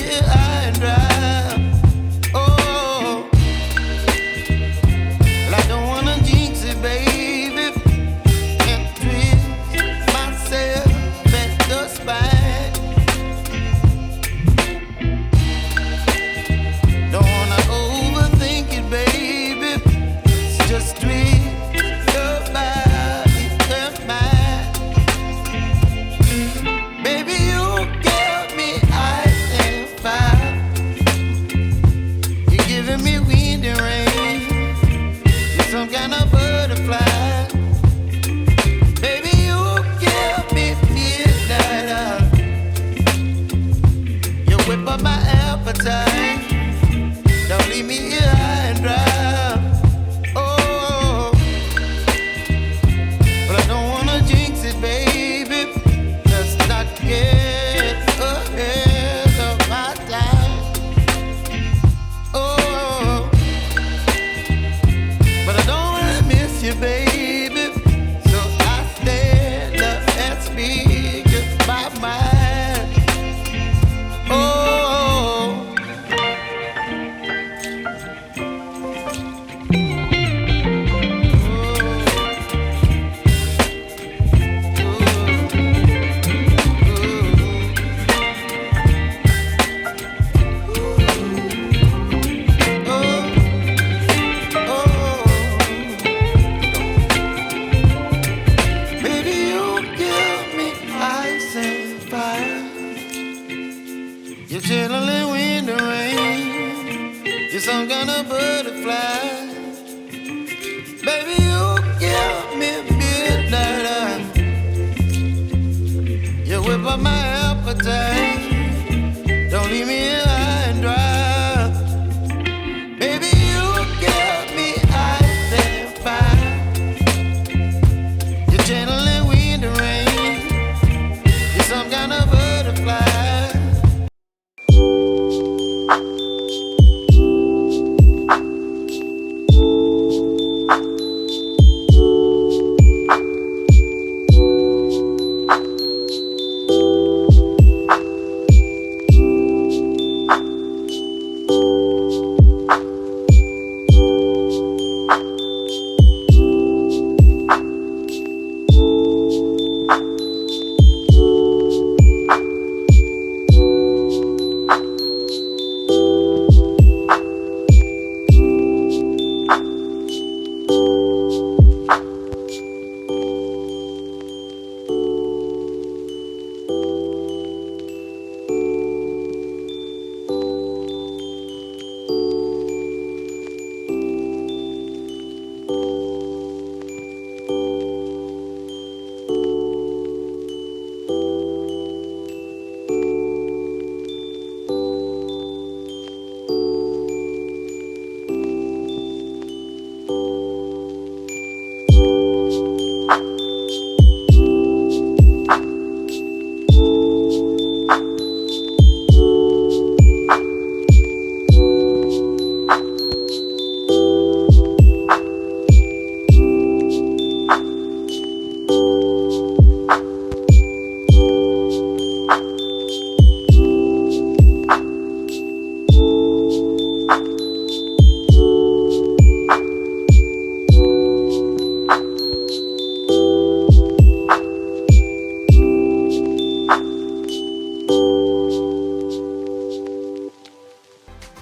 here high and dry. Oh, well, I don't wanna jinx it, baby, and twist myself at the spine. Don't wanna overthink it, baby. It's just twist your body and mine. Baby, you give me ice and fire. You're giving me wind and rain. You're some kind of butterfly. Baby, you give me midnight. You whip up my appetite. Don't leave me here high and dry. Oh, but I don't wanna jinx it, baby. Let's not get ahead of my time. Oh, but I don't wanna miss you, baby. So I stand up and speak my mind. Oh. Baby, you give me ice and fire. You're chilling wind and rain. You're some kind of butterfly. Baby, you give me midnight. You whip up my appetite.